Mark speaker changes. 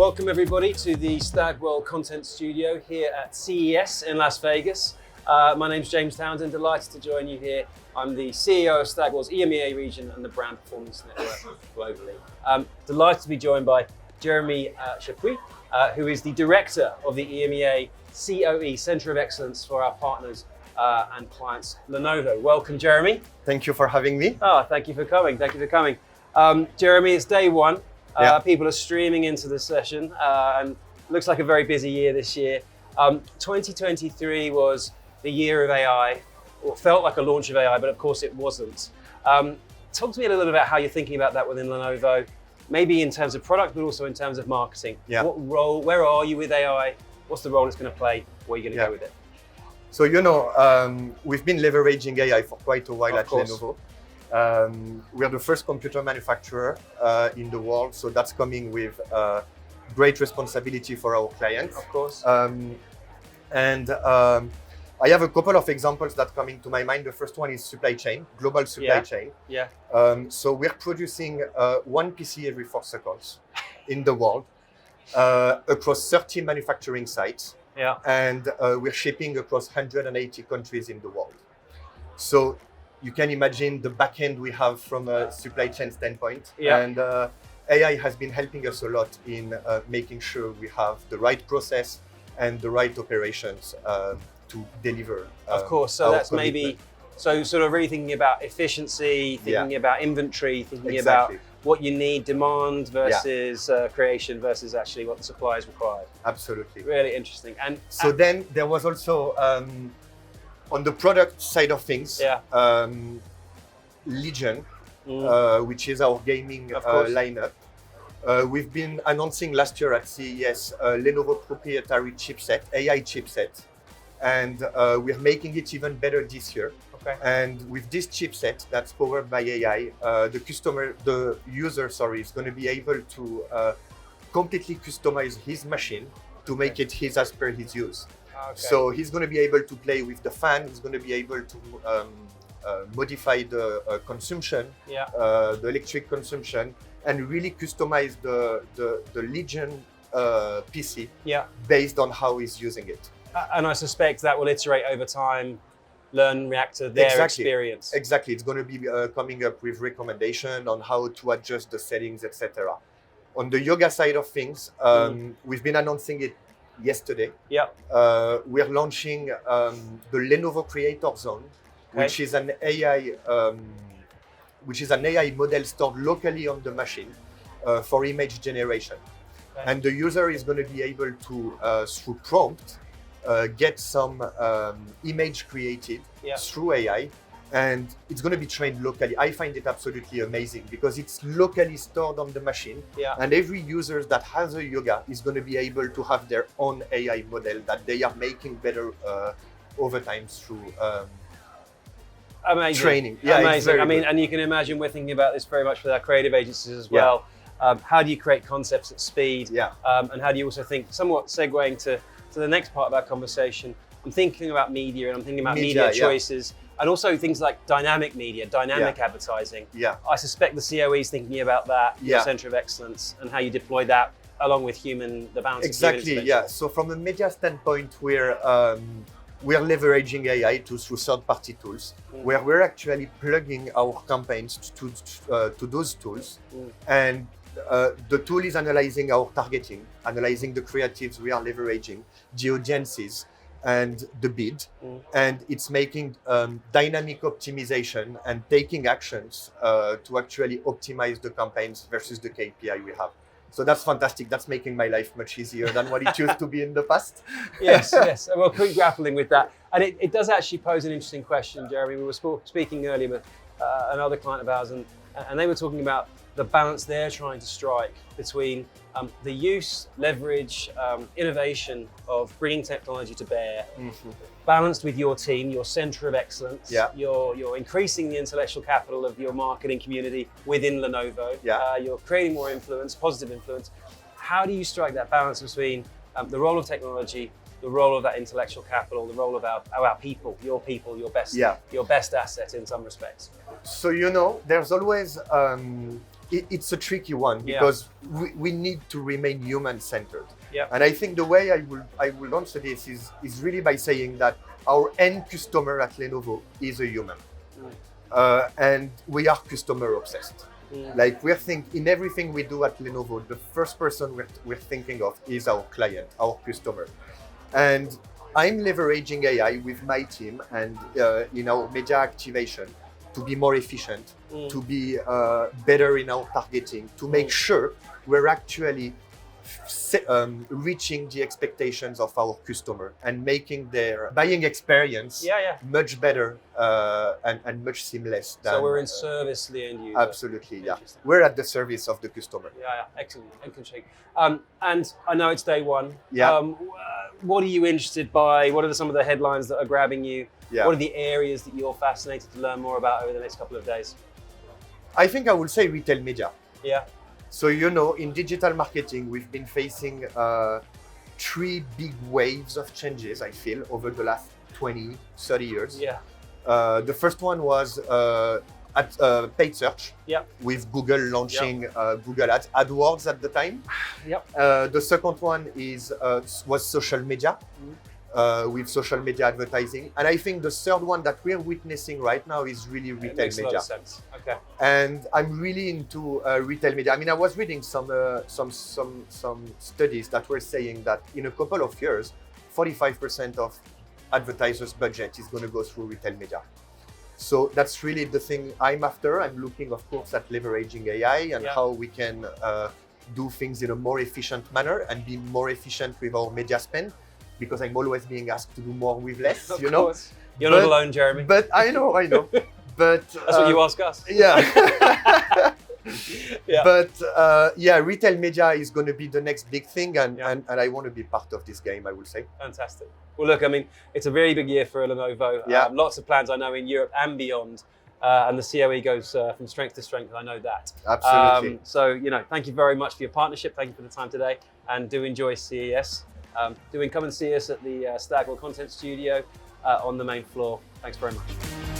Speaker 1: Welcome everybody to the Stagwell Content Studio here at CES in Las Vegas. My name's James Townsend, delighted to join you here. I'm the CEO of Stagwell's EMEA region and the Brand Performance Network globally. Delighted to be joined by Jeremy Chapuis, who is the Director of the EMEA COE, Centre of Excellence for our partners and clients, Lenovo. Welcome, Jeremy.
Speaker 2: Thank you for having me.
Speaker 1: Oh, thank you for coming. Thank you for coming. Jeremy, it's day one. People are streaming into the session and looks like a very busy year this year. 2023 was the year of AI, or felt like a launch of AI, but of course it wasn't. Talk to me a little bit about how you're thinking about that within Lenovo, maybe in terms of product, but also in terms of marketing.
Speaker 2: Yeah.
Speaker 1: What role, where are you with AI? What's the role it's going to play? Where are you going to go with it?
Speaker 2: So, we've been leveraging AI for quite a while at Lenovo. We are the first computer manufacturer in the world, so that's coming with great responsibility for our clients.
Speaker 1: Of course.
Speaker 2: I have a couple of examples that come into my mind. The first one is supply chain, global supply chain.
Speaker 1: Yeah.
Speaker 2: So we're producing one PC every 4 seconds in the world across 30 manufacturing sites.
Speaker 1: Yeah.
Speaker 2: And we're shipping across 180 countries in the world. So you can imagine the back end we have from a supply chain standpoint.
Speaker 1: Yeah.
Speaker 2: And AI has been helping us a lot in making sure we have the right process and the right operations to deliver.
Speaker 1: Of course, so that's maybe, so sort of really thinking about efficiency, thinking about inventory, thinking about what you need, demand versus creation versus actually what the supply is required.
Speaker 2: Absolutely.
Speaker 1: Really interesting. And
Speaker 2: so then there was also, on the product side of things, Legion, which is our gaming lineup. We've been announcing last year at CES Lenovo proprietary chipset, AI chipset, and we're making it even better this year.
Speaker 1: Okay.
Speaker 2: And with this chipset that's powered by AI, the user is going to be able to completely customize his machine to make it his as per his use.
Speaker 1: Okay.
Speaker 2: So he's going to be able to play with the fan. He's going to be able to modify the consumption, the electric consumption, and really customize the Legion PC based on how he's using it.
Speaker 1: And I suspect that will iterate over time, learn, react to their experience.
Speaker 2: Exactly. It's going to be coming up with recommendation on how to adjust the settings, etc. On the yoga side of things, we've been announcing it yesterday.
Speaker 1: Yeah.
Speaker 2: We're launching the Lenovo Creator Zone, which is an AI model stored locally on the machine for image generation. Okay. And the user is going to be able to, through prompt, get some image created through AI, and it's going to be trained locally. I find it absolutely amazing because it's locally stored on the machine, and every user that has a yoga is going to be able to have their own AI model that they are making better over time through training.
Speaker 1: Yeah, amazing. I mean, and you can imagine we're thinking about this very much with our creative agencies as well. How do you create concepts at speed? And how do you also think, somewhat segueing to the next part of our conversation, I'm thinking about media and I'm thinking about media choices and also things like dynamic media, dynamic advertising. I suspect the COE is thinking about that, your Centre of Excellence, and how you deploy that along with the balance of human intervention.
Speaker 2: So from a media standpoint, we're leveraging AI through third-party tools, where we're actually plugging our campaigns to those tools. And the tool is analyzing our targeting, analyzing the creatives we are leveraging, the audiences, and the bid. And it's making dynamic optimization and taking actions to actually optimize the campaigns versus the KPI we have. So that's fantastic. That's making my life much easier than what it used to be in the past.
Speaker 1: Yes. And we'll keep grappling with that. And it does actually pose an interesting question, Jeremy. We were speaking earlier with another client of ours, and they were talking about the balance they're trying to strike between the use, leverage, innovation of bringing technology to bear, balanced with your team, your Centre of Excellence. You're increasing the intellectual capital of your marketing community within Lenovo. You're creating more influence, positive influence. How do you strike that balance between the role of technology, the role of that intellectual capital, the role of our people, your best asset in some respects?
Speaker 2: So, there's always it's a tricky one
Speaker 1: Yeah.
Speaker 2: because we need to remain human-centered.
Speaker 1: Yeah.
Speaker 2: And I think the way I will answer this is really by saying that our end customer at Lenovo is a human. And we are customer obsessed. Like in everything we do at Lenovo, the first person we're thinking of is our client, our customer. And I'm leveraging AI with my team and in our media activation to be more efficient, to be better in our targeting, to make sure we're actually reaching the expectations of our customer and making their buying experience much better and much seamless.
Speaker 1: So we're in service to the end user.
Speaker 2: Absolutely, yeah. We're at the service of the customer.
Speaker 1: Yeah, excellent. And I know it's day one.
Speaker 2: Yeah.
Speaker 1: What are you interested by? What are some of the headlines that are grabbing you?
Speaker 2: Yeah.
Speaker 1: What are the areas that you're fascinated to learn more about over the next couple of days?
Speaker 2: I think I would say retail media.
Speaker 1: Yeah.
Speaker 2: So, in digital marketing, we've been facing 3 big waves of changes, I feel, over the last 20, 30 years.
Speaker 1: Yeah.
Speaker 2: The first one was at paid search, with Google launching Google Ads, AdWords at the time. The second one was social media, with social media advertising. And I think the third one that we're witnessing right now is really retail
Speaker 1: makes
Speaker 2: media.
Speaker 1: a lot of sense. Okay.
Speaker 2: And I'm really into retail media. I mean, I was reading some studies that were saying that in a couple of years, 45% of advertisers' budget is going to go through retail media. So that's really the thing I'm after. I'm looking, of course, at leveraging AI and how we can do things in a more efficient manner and be more efficient with our media spend, because I'm always being asked to do more with less,
Speaker 1: Of course. You're not alone, Jeremy.
Speaker 2: But I know. But
Speaker 1: that's what you ask us.
Speaker 2: Yeah.
Speaker 1: Yeah.
Speaker 2: But retail media is going to be the next big thing, and I want to be part of this game, I would say.
Speaker 1: Fantastic. Well, look, I mean, it's a very big year for Lenovo. Lots of plans, I know, in Europe and beyond. And the COE goes from strength to strength, I know that.
Speaker 2: Absolutely.
Speaker 1: So, thank you very much for your partnership. Thank you for the time today. And do enjoy CES. Come and see us at the Stagwell Content Studio on the main floor. Thanks very much.